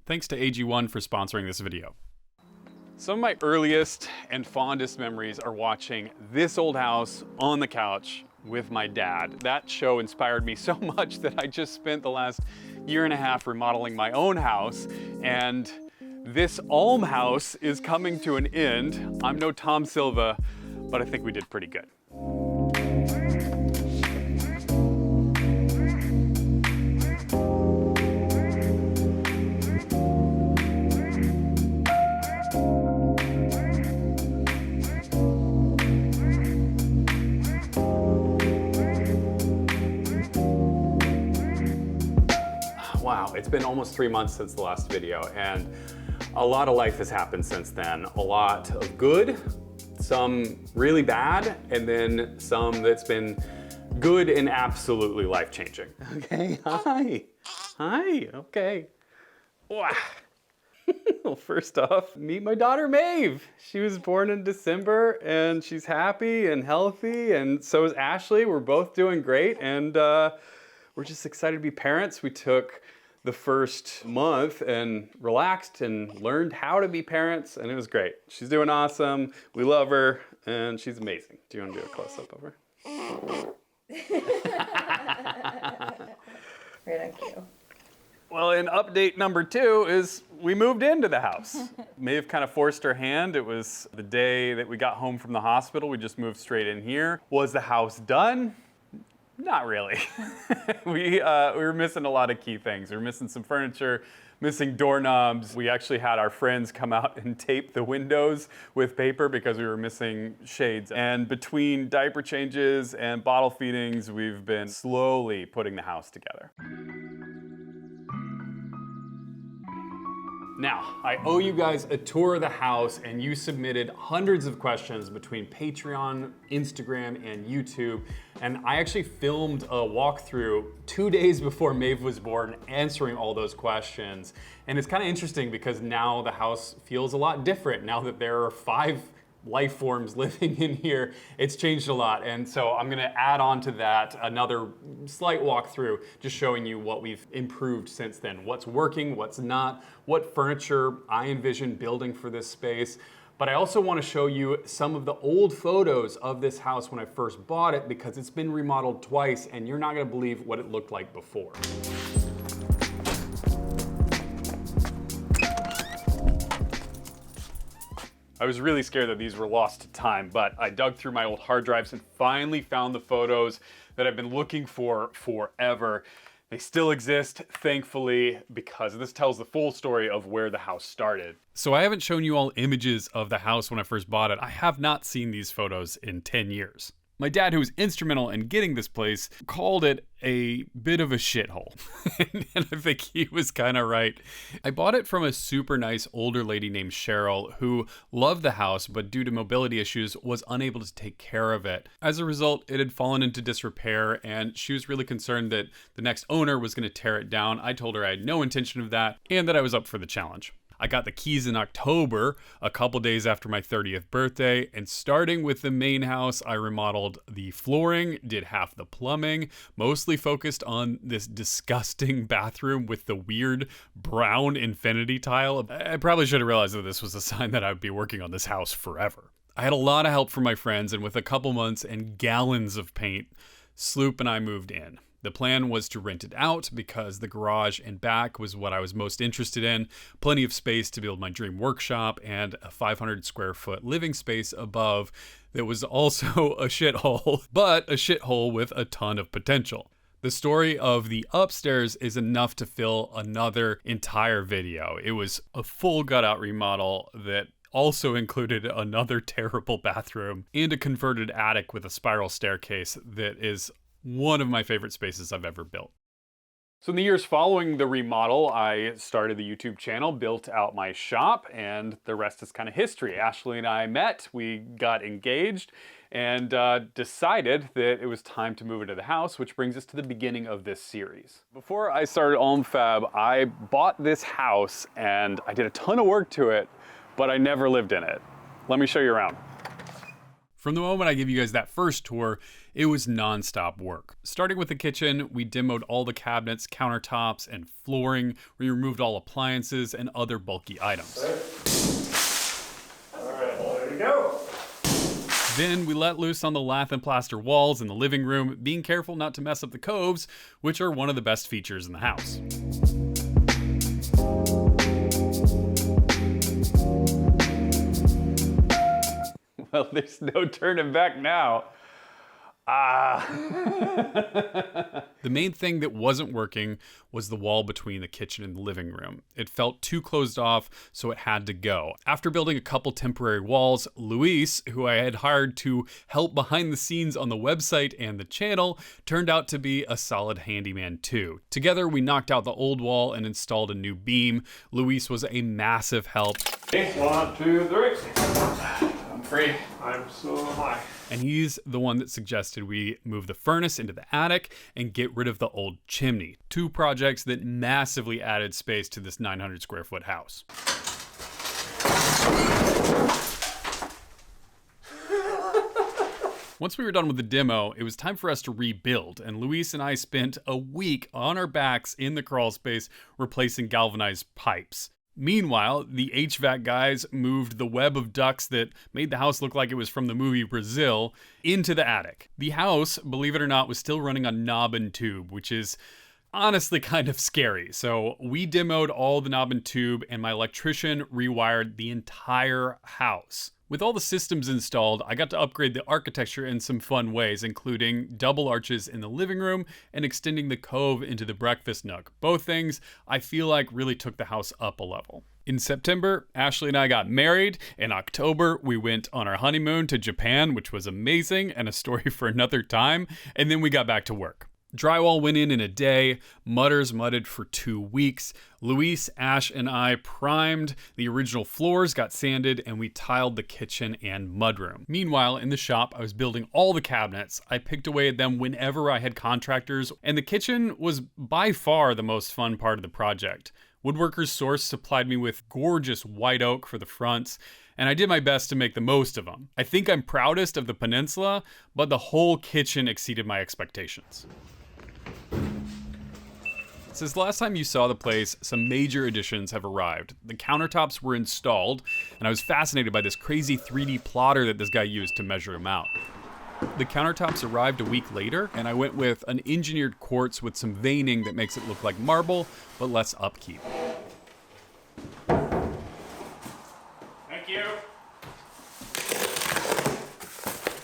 Thanks to AG1 for sponsoring this video. Some of my earliest and fondest memories are watching This Old House on the couch with my dad. That show inspired me so much that I just spent the last year and a half remodeling my own house, and this almhouse is coming to an end. I'm no Tom Silva, but I think we did pretty good. Wow, it's been almost 3 months since the last video, and a lot of life has happened since then. A lot of good, some really bad, and then some that's been good and absolutely life-changing. Okay, hi. Hi, okay. Wow. Well, first off, meet my daughter Maeve. She was born in December, and she's happy and healthy, and so is Ashley. We're both doing great, and we're just excited to be parents. We took the first month and relaxed and learned how to be parents, and it was great. She's doing awesome. We love her, and she's amazing. Do you want to do a close-up of her? Right on cue. Well, and update number 2 is we moved into the house. Maeve kind of forced her hand. It was the day that we got home from the hospital. We just moved straight in here. Was the house done? Not really. We were missing a lot of key things. We were missing some furniture, missing doorknobs. We actually had our friends come out and tape the windows with paper because we were missing shades. And between diaper changes and bottle feedings, we've been slowly putting the house together. Now, I owe you guys a tour of the house, and you submitted hundreds of questions between Patreon, Instagram, and YouTube. And I actually filmed a walkthrough 2 days before Maeve was born, answering all those questions. And it's kind of interesting because now the house feels a lot different. Now that there are 5 life forms living in here, it's changed a lot. And so I'm gonna add on to that another slight walkthrough, just showing you what we've improved since then. What's working, what's not, what furniture I envision building for this space. But I also wanna show you some of the old photos of this house when I first bought it, because it's been remodeled twice and you're not gonna believe what it looked like before. I was really scared that these were lost to time, but I dug through my old hard drives and finally found the photos that I've been looking for forever. They still exist, thankfully, because this tells the full story of where the house started. So I haven't shown you all images of the house when I first bought it. I have not seen these photos in 10 years. My dad, who was instrumental in getting this place, called it a bit of a shithole. And I think he was kind of right. I bought it from a super nice older lady named Cheryl, who loved the house, but due to mobility issues, was unable to take care of it. As a result, it had fallen into disrepair, and she was really concerned that the next owner was going to tear it down. I told her I had no intention of that, and that I was up for the challenge. I got the keys in October, a couple days after my 30th birthday, and starting with the main house, I remodeled the flooring, did half the plumbing, mostly focused on this disgusting bathroom with the weird brown infinity tile. I probably should have realized that this was a sign that I would be working on this house forever. I had a lot of help from my friends, and with a couple months and gallons of paint, Sloop and I moved in. The plan was to rent it out because the garage and back was what I was most interested in. Plenty of space to build my dream workshop, and a 500 square foot living space above that was also a shithole, but a shithole with a ton of potential. The story of the upstairs is enough to fill another entire video. It was a full gut out remodel that also included another terrible bathroom and a converted attic with a spiral staircase that is one of my favorite spaces I've ever built. So in the years following the remodel, I started the YouTube channel, built out my shop, and the rest is kind of history. Ashley and I met, we got engaged, and decided that it was time to move into the house, which brings us to the beginning of this series. Before I started OhmFab, I bought this house and I did a ton of work to it, but I never lived in it. Let me show you around. From the moment I gave you guys that first tour, it was non-stop work. Starting with the kitchen, we demoed all the cabinets, countertops, and flooring. We removed all appliances and other bulky items. All right, well, there we go. Then we let loose on the lath and plaster walls in the living room, being careful not to mess up the coves, which are one of the best features in the house. Well, there's no turning back now. The main thing that wasn't working was the wall between the kitchen and the living room. It felt too closed off, so it had to go. After building a couple temporary walls, Luis, who I had hired to help behind the scenes on the website and the channel, turned out to be a solid handyman too. Together, we knocked out the old wall and installed a new beam. Luis was a massive help. Okay, 1, 2, 3. I'm free. So am I. And he's the one that suggested we move the furnace into the attic and get rid of the old chimney. Two projects that massively added space to this 900 square foot house. Once we were done with the demo, it was time for us to rebuild, and Luis and I spent a week on our backs in the crawl space replacing galvanized pipes. Meanwhile, the HVAC guys moved the web of ducts that made the house look like it was from the movie Brazil into the attic. The house, believe it or not, was still running on knob and tube, which is honestly kind of scary. So we demoed all the knob and tube, and my electrician rewired the entire house. With all the systems installed, I got to upgrade the architecture in some fun ways, including double arches in the living room and extending the cove into the breakfast nook. Both things I feel like really took the house up a level. In September, Ashley and I got married. In October, we went on our honeymoon to Japan, which was amazing and a story for another time. And then we got back to work. Drywall went in a day, mudders mudded for 2 weeks. Luis, Ash, and I primed the original floors, got sanded, and we tiled the kitchen and mudroom. Meanwhile, in the shop, I was building all the cabinets. I picked away at them whenever I had contractors, and the kitchen was by far the most fun part of the project. Woodworkers Source supplied me with gorgeous white oak for the fronts, and I did my best to make the most of them. I think I'm proudest of the Peninsula, but the whole kitchen exceeded my expectations. Since the last time you saw the place, some major additions have arrived. The countertops were installed, and I was fascinated by this crazy 3D plotter that this guy used to measure them out. The countertops arrived a week later, and I went with an engineered quartz with some veining that makes it look like marble, but less upkeep. Thank you.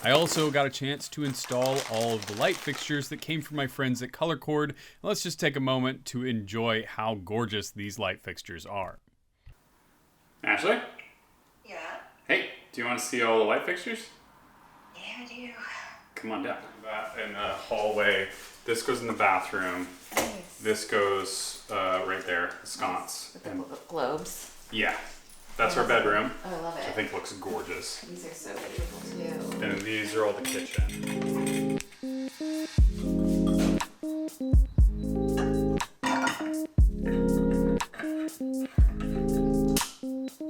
I also got a chance to install all of the light fixtures that came from my friends at Color Cord. Let's just take a moment to enjoy how gorgeous these light fixtures are. Ashley? Yeah? Hey, do you want to see all the light fixtures? Yeah, I do. Come on down. In the hallway, this goes in the bathroom. Nice. This goes right there, the sconce. With the globes. Yeah, that's our bedroom. Oh, I love Which I it. think looks gorgeous. These are so beautiful too. And these are all the kitchen.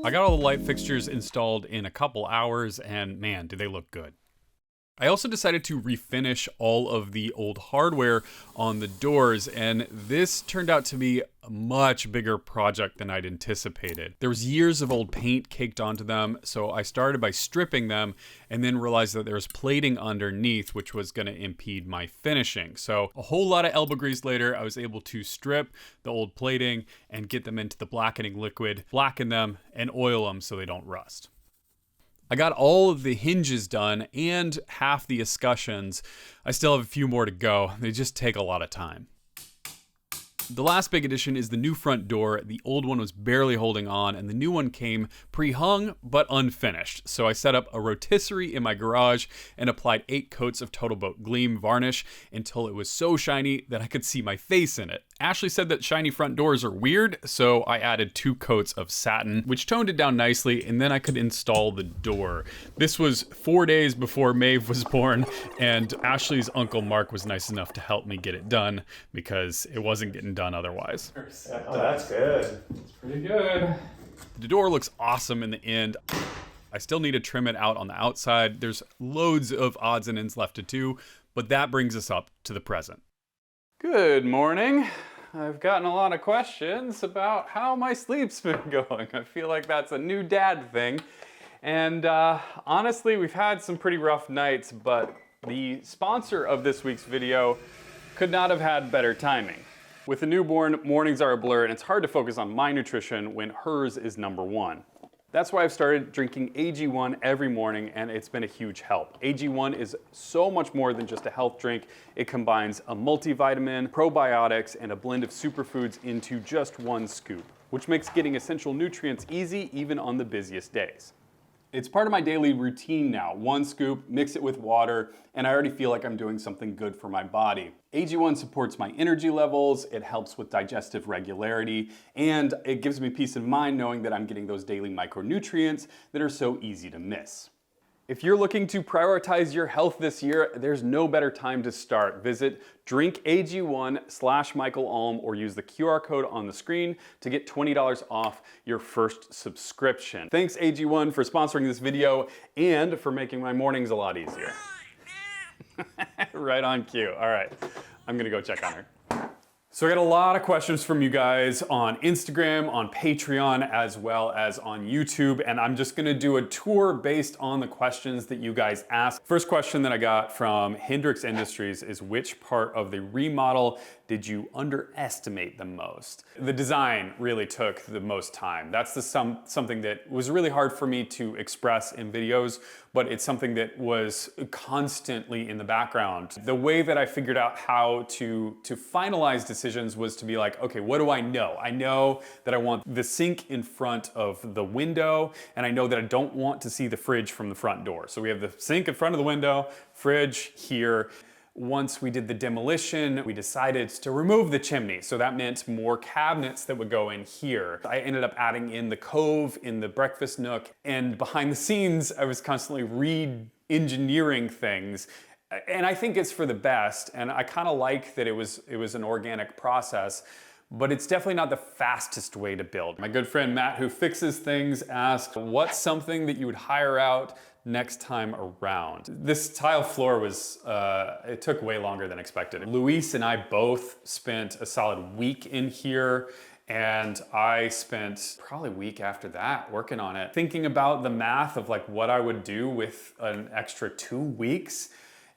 I got all the light fixtures installed in a couple hours, and man, do they look good. I also decided to refinish all of the old hardware on the doors, and this turned out to be a much bigger project than I'd anticipated. There was years of old paint caked onto them, so I started by stripping them and then realized that there was plating underneath, which was going to impede my finishing. So a whole lot of elbow grease later, I was able to strip the old plating and get them into the blackening liquid, blacken them, and oil them so they don't rust. I got all of the hinges done and half the escutcheons. I still have a few more to go. They just take a lot of time. The last big addition is the new front door. The old one was barely holding on, and the new one came pre-hung but unfinished. So I set up a rotisserie in my garage and applied 8 coats of Total Boat Gleam varnish until it was so shiny that I could see my face in it. Ashley said that shiny front doors are weird, so I added 2 coats of satin, which toned it down nicely, and then I could install the door. This was 4 days before Maeve was born, and Ashley's uncle Mark was nice enough to help me get it done because it wasn't getting done otherwise. Oh, that's good. It's pretty good. The door looks awesome in the end. I still need to trim it out on the outside. There's loads of odds and ends left to do, but that brings us up to the present. Good morning. I've gotten a lot of questions about how my sleep's been going. I feel like that's a new dad thing. And honestly, we've had some pretty rough nights, but the sponsor of this week's video could not have had better timing. With a newborn, mornings are a blur, and it's hard to focus on my nutrition when hers is number one. That's why I've started drinking AG1 every morning, and it's been a huge help. AG1 is so much more than just a health drink. It combines a multivitamin, probiotics, and a blend of superfoods into just one scoop, which makes getting essential nutrients easy even on the busiest days. It's part of my daily routine now. One scoop, mix it with water, and I already feel like I'm doing something good for my body. AG1 supports my energy levels, it helps with digestive regularity, and it gives me peace of mind knowing that I'm getting those daily micronutrients that are so easy to miss. If you're looking to prioritize your health this year, there's no better time to start. Visit drinkag1/MichaelAlm or use the QR code on the screen to get $20 off your first subscription. Thanks AG1 for sponsoring this video and for making my mornings a lot easier. Right on cue. All right, I'm gonna go check on her. So I got a lot of questions from you guys on Instagram, on Patreon, as well as on YouTube, and I'm just gonna do a tour based on the questions that you guys asked. First question that I got from Hendrix Industries is, which part of the remodel did you underestimate the most? The design really took the most time. That's something that was really hard for me to express in videos, but it's something that was constantly in the background. The way that I figured out how to finalize decisions was to be like, okay, what do I know? I know that I want the sink in front of the window, and I know that I don't want to see the fridge from the front door. So we have the sink in front of the window, fridge here. Once we did the demolition, we decided to remove the chimney. So that meant more cabinets that would go in here. I ended up adding in the cove in the breakfast nook, and behind the scenes, I was constantly re-engineering things. And I think it's for the best, and I kind of like that it was an organic process, but it's definitely not the fastest way to build. My good friend Matt, who fixes things, asked, what's something that you would hire out next time around? This tile floor was, it took way longer than expected. Luis and I both spent a solid week in here, and I spent probably a week after that working on it, thinking about the math of like what I would do with an extra 2 weeks.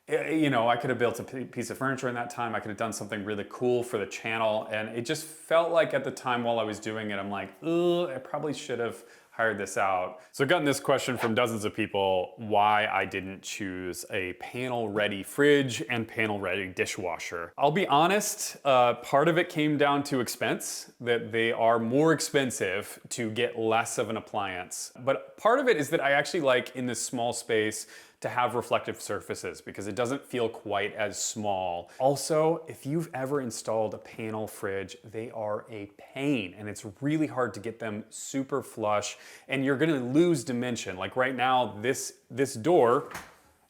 You know, I could have built a piece of furniture in that time. I could have done something really cool for the channel. And it just felt like at the time while I was doing it, I'm like, ugh, I probably should have hired this out. So I've gotten this question from dozens of people, why I didn't choose a panel-ready fridge and panel-ready dishwasher. I'll be honest, part of it came down to expense, that they are more expensive to get less of an appliance. But part of it is that I actually like, in this small space, to have reflective surfaces because it doesn't feel quite as small. Also, if you've ever installed a panel fridge, they are a pain, and it's really hard to get them super flush, and you're gonna lose dimension. Like right now, this door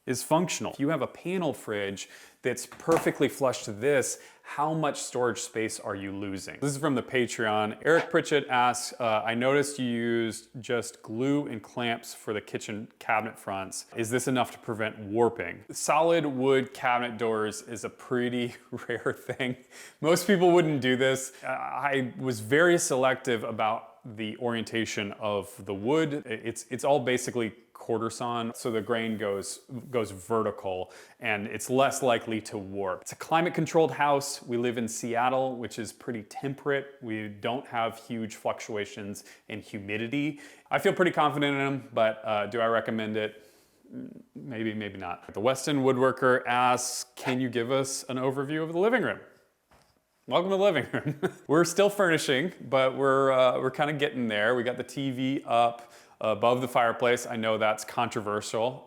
is functional. If you have a panel fridge that's perfectly flush to this, how much storage space are you losing? This is from the Patreon. Eric Pritchett asks, I noticed you used just glue and clamps for the kitchen cabinet fronts. Is this enough to prevent warping? Solid wood cabinet doors is a pretty rare thing. Most people wouldn't do this. I was very selective about the orientation of the wood. It's all basically quarter sawn, so the grain goes vertical and it's less likely to warp. It's a climate controlled house. We live in Seattle, which is pretty temperate. We don't have huge fluctuations in humidity. I feel pretty confident in them, but do I recommend it? Maybe, maybe not. The Weston Woodworker asks, can you give us an overview of the living room? Welcome to the living room. We're still furnishing, but we're kind of getting there. We got the TV up above the fireplace. I know that's controversial.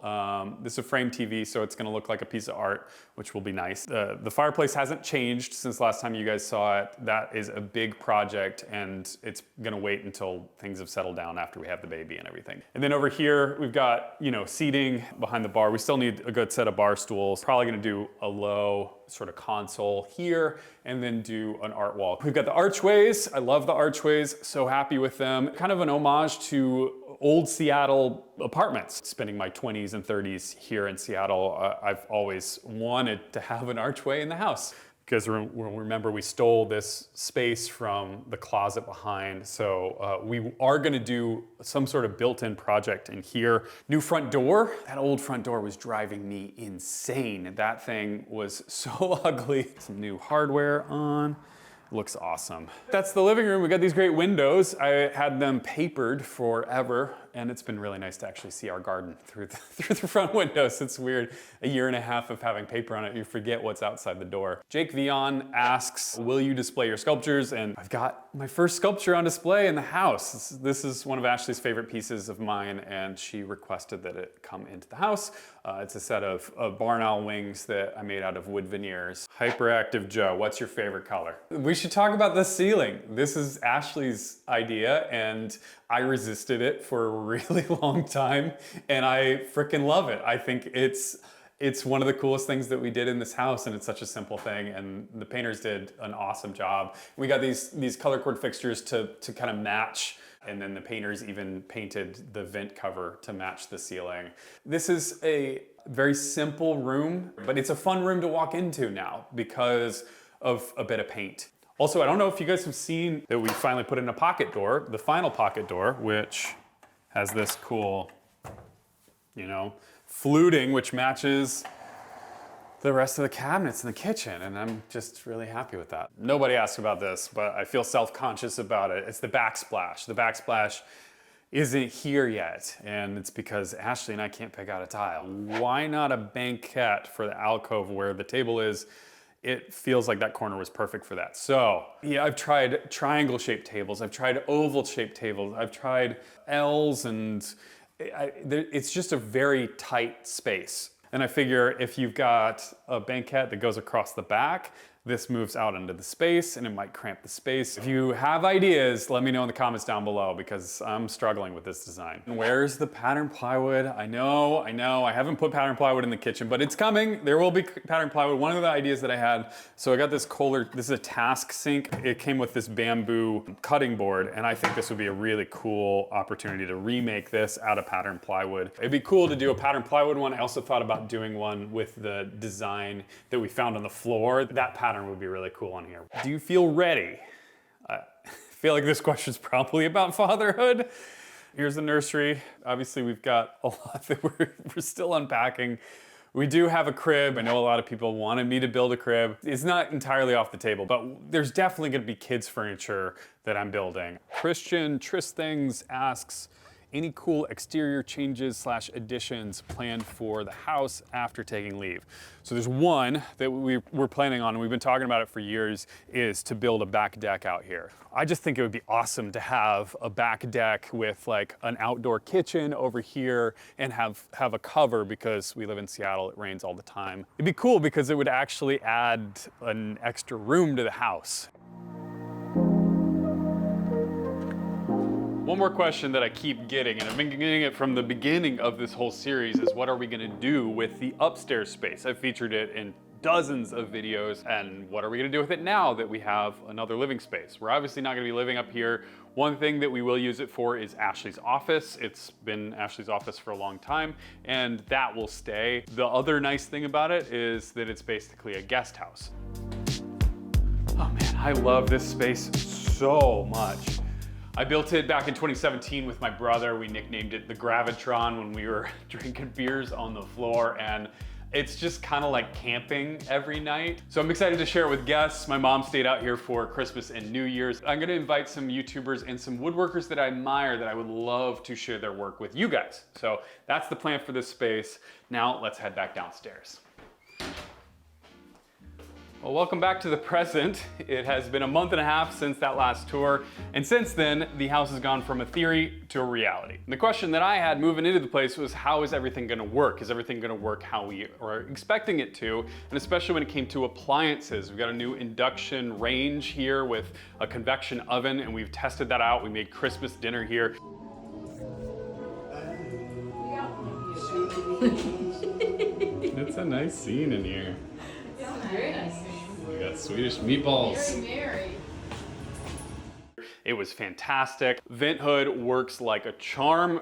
This is a frame TV, so it's gonna look like a piece of art, which will be nice. The fireplace hasn't changed since last time you guys saw it. That is a big project, and it's gonna wait until things have settled down after we have the baby and everything. And then over here, we've got, you know, seating behind the bar. We still need a good set of bar stools. Probably gonna do a low sort of console here, and then do an art wall. We've got the archways. I love the archways, so happy with them. Kind of an homage to old Seattle apartments. Spending my 20s and 30s here in Seattle, I've always wanted to have an archway in the house. Because remember, we stole this space from the closet behind. So we are gonna do some sort of built-in project in here. New front door. That old front door was driving me insane. That thing was so ugly. Some new hardware on. Looks awesome. That's the living room. We got these great windows. I had them papered forever, and it's been really nice to actually see our garden through the front windows. It's weird, a year and a half of having paper on it, you forget what's outside the door. Jake Vion asks, will you display your sculptures? And I've got my first sculpture on display in the house. This is one of Ashley's favorite pieces of mine, and she requested that it come into the house. It's a set of barn owl wings that I made out of wood veneers. Hyperactive Joe, what's your favorite color? We should talk about the ceiling. This is Ashley's idea, and I resisted it for a really long time, and I freaking love it. I think it's one of the coolest things that we did in this house, and it's such a simple thing, and the painters did an awesome job. We got these color cord fixtures to kind of match, and then the painters even painted the vent cover to match the ceiling. This is a very simple room, but it's a fun room to walk into now because of a bit of paint. Also, I don't know if you guys have seen that we finally put in a pocket door, the final pocket door, which has this cool, fluting, which matches the rest of the cabinets in the kitchen, and I'm just really happy with that. Nobody asked about this, but I feel self-conscious about it. It's the backsplash. The backsplash isn't here yet, and it's because Ashley and I can't pick out a tile. Why not a banquette for the alcove where the table is? It feels like that corner was perfect for that. So, yeah, I've tried triangle-shaped tables, I've tried oval-shaped tables, I've tried L's, and it's just a very tight space. And I figure if you've got a banquette that goes across the back, this moves out into the space and it might cramp the space. If you have ideas, let me know in the comments down below because I'm struggling with this design. Where's the pattern plywood? I know, I haven't put pattern plywood in the kitchen, but it's coming. There will be pattern plywood. One of the ideas that I had, so I got this Kohler, this is a task sink. It came with this bamboo cutting board, and I think this would be a really cool opportunity to remake this out of pattern plywood. It'd be cool to do a pattern plywood one. I also thought about doing one with the design that we found on the floor. That pattern would be really cool on here. Do you feel ready? I feel like this question's probably about fatherhood. Here's the nursery. Obviously, we've got a lot that we're still unpacking. We do have a crib. I know a lot of people wanted me to build a crib. It's not entirely off the table, but there's definitely gonna be kids furniture that I'm building. Christian Tristings asks, any cool exterior changes / additions planned for the house after taking leave? So there's one that we're planning on, and we've been talking about it for years, is to build a back deck out here. I just think it would be awesome to have a back deck with like an outdoor kitchen over here and have a cover because we live in Seattle, it rains all the time. It'd be cool because it would actually add an extra room to the house. One more question that I keep getting, and I've been getting it from the beginning of this whole series, is what are we gonna do with the upstairs space? I've featured it in dozens of videos, and what are we gonna do with it now that we have another living space? We're obviously not gonna be living up here. One thing that we will use it for is Ashley's office. It's been Ashley's office for a long time, and that will stay. The other nice thing about it is that it's basically a guest house. Oh man, I love this space so much. I built it back in 2017 with my brother. We nicknamed it the Gravitron when we were drinking beers on the floor, and it's just kind of like camping every night. So I'm excited to share it with guests. My mom stayed out here for Christmas and New Year's. I'm gonna invite some YouTubers and some woodworkers that I admire that I would love to share their work with you guys. So that's the plan for this space. Now let's head back downstairs. Well, welcome back to the present. It has been a month and a half since that last tour, and since then, the house has gone from a theory to a reality. And the question that I had moving into the place was, how is everything gonna work? Is everything gonna work how we are expecting it to? And especially when it came to appliances. We've got a new induction range here with a convection oven, and we've tested that out. We made Christmas dinner here. It's a nice scene in here. Very nice. We got Swedish meatballs. It was fantastic. Vent hood works like a charm.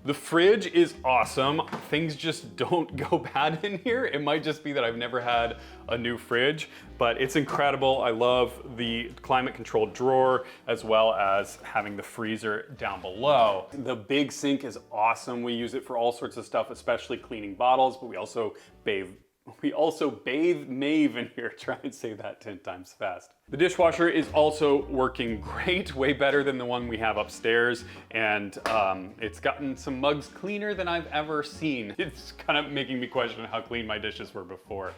The fridge is awesome. Things just don't go bad in here. It might just be that I've never had a new fridge, but it's incredible. I love the climate controlled drawer as well as having the freezer down below. The big sink is awesome. We use it for all sorts of stuff, especially cleaning bottles, but we also bathe Maeve in here. Try and say that 10 times fast. The dishwasher is also working great, way better than the one we have upstairs, and it's gotten some mugs cleaner than I've ever seen. It's kind of making me question how clean my dishes were before.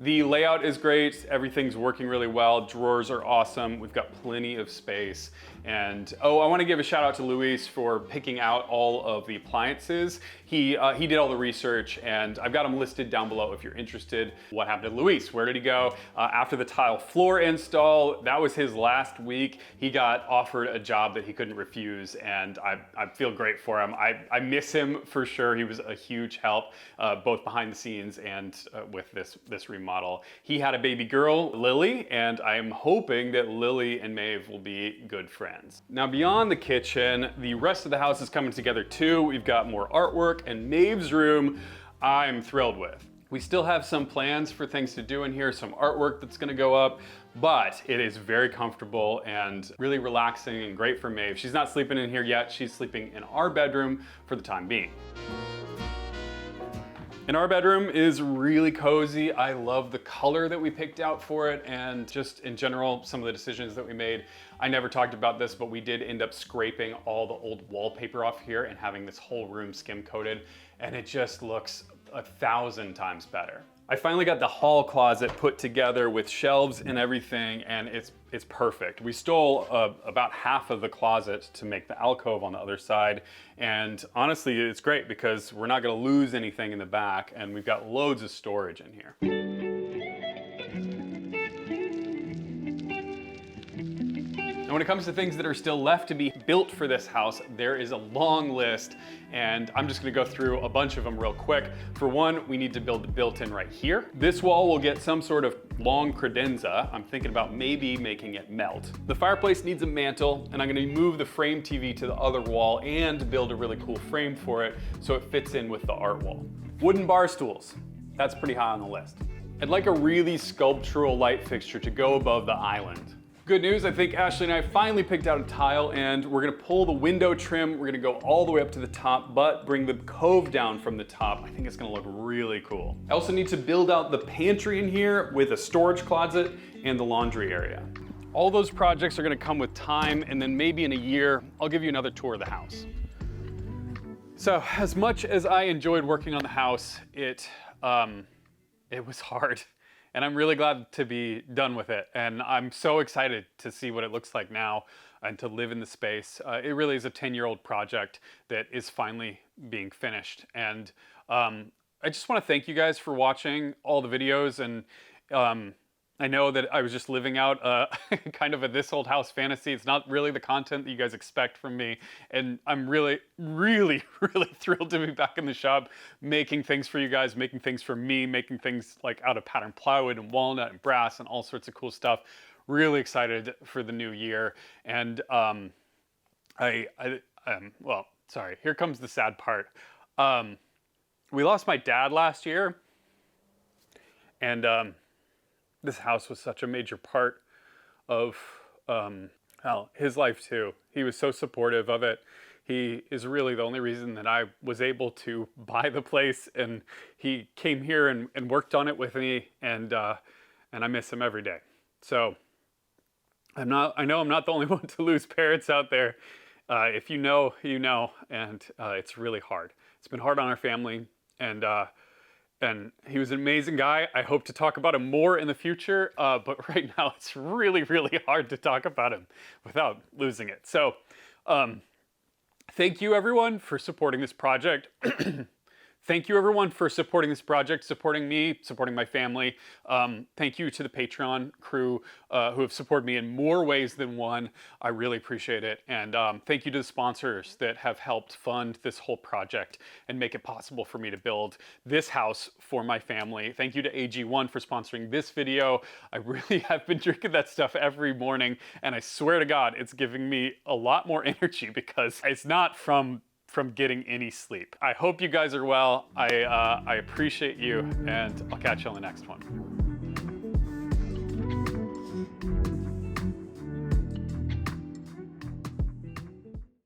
The layout is great, everything's working really well, drawers are awesome, we've got plenty of space. And oh, I want to give a shout out to Luis for picking out all of the appliances. He did all the research, and I've got them listed down below if you're interested. What happened to Luis? Where did he go? After the tile floor install, that was his last week. He got offered a job that he couldn't refuse, and I feel great for him. I miss him for sure. He was a huge help, both behind the scenes and with this remodel. He had a baby girl, Lily, and I am hoping that Lily and Maeve will be good friends. Now beyond the kitchen, the rest of the house is coming together too. We've got more artwork, and Maeve's room I'm thrilled with. We still have some plans for things to do in here, some artwork that's gonna go up, but it is very comfortable and really relaxing and great for Maeve. She's not sleeping in here yet. She's sleeping in our bedroom for the time being. And our bedroom is really cozy. I love the color that we picked out for it, and just in general, some of the decisions that we made. I never talked about this, but we did end up scraping all the old wallpaper off here and having this whole room skim coated, and it just looks 1,000 times better. I finally got the hall closet put together with shelves and everything, and it's perfect. We stole about half of the closet to make the alcove on the other side, and honestly, it's great because we're not gonna lose anything in the back, and we've got loads of storage in here. And when it comes to things that are still left to be built for this house, there is a long list, and I'm just gonna go through a bunch of them real quick. For one, we need to build the built-in right here. This wall will get some sort of long credenza. I'm thinking about maybe making it melt. The fireplace needs a mantle, and I'm gonna move the frame TV to the other wall and build a really cool frame for it so it fits in with the art wall. Wooden bar stools, that's pretty high on the list. I'd like a really sculptural light fixture to go above the island. Good news, I think Ashley and I finally picked out a tile, and we're gonna pull the window trim. We're gonna go all the way up to the top, but bring the cove down from the top. I think it's gonna look really cool. I also need to build out the pantry in here with a storage closet and the laundry area. All those projects are gonna come with time, and then maybe in a year, I'll give you another tour of the house. So as much as I enjoyed working on the house, it was hard. And I'm really glad to be done with it. And I'm so excited to see what it looks like now and to live in the space. It really is a 10-year-old project that is finally being finished. And I just want to thank you guys for watching all the videos. And I know that I was just living out kind of a This Old House fantasy. It's not really the content that you guys expect from me. And I'm really, really, really thrilled to be back in the shop, making things for you guys, making things for me, making things like out of pattern plywood and walnut and brass and all sorts of cool stuff. Really excited for the new year. And well, sorry, here comes the sad part. We lost my dad last year, and this house was such a major part of his life too. He was so supportive of it. He is really the only reason that I was able to buy the place, and he came here and worked on it with me, and I miss him every day. So I know I'm not the only one to lose parents out there. If you know, you know, and it's really hard. It's been hard on our family, and he was an amazing guy. I hope to talk about him more in the future, but right now it's really, really hard to talk about him without losing it. So thank you everyone for supporting this project. Thank you everyone for supporting this project, supporting me, supporting my family. Thank you to the Patreon crew who have supported me in more ways than one. I really appreciate it. And thank you to the sponsors that have helped fund this whole project and make it possible for me to build this house for my family. Thank you to AG1 for sponsoring this video. I really have been drinking that stuff every morning, and I swear to God, it's giving me a lot more energy because it's not from getting any sleep. I hope you guys are well. I appreciate you, and I'll catch you on the next one.